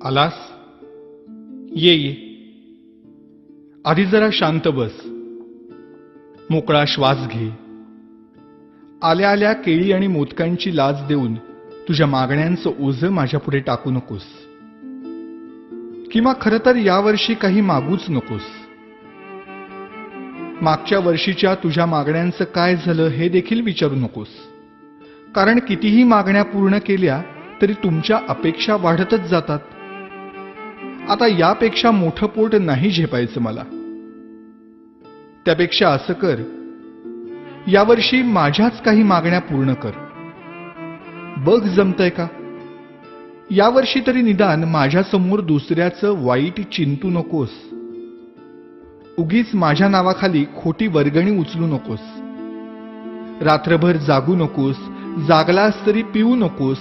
आलास? ये ये. आधी जरा शांत बस. मोकळा श्वास घे. आल्या आल्या केळी आणि मोदकांची लाच देऊन तुझ्या मागण्यांचं ओझं माझ्यापुढे टाकू नकोस. किंवा खरं तर यावर्षी काही मागूच नकोस. मागच्या वर्षीच्या तुझ्या मागण्यांचं काय झालं हे देखील विचारू नकोस. कारण कितीही मागण्या पूर्ण केल्या तरी तुमच्या अपेक्षा वाढतच जातात. आता यापेक्षा मोठं पोट नाही झेपायचं मला. त्यापेक्षा असं कर, यावर्षी माझ्याच काही मागण्या पूर्ण कर. बघ जमतंय का? यावर्षी तरी निदान माझ्यासमोर दुसऱ्याचं वाईट चिंतू नकोस. उगीच माझ्या नावाखाली खोटी वर्गणी उचलू नकोस. रात्रभर जागू नकोस. जागलास तरी पिऊ नकोस.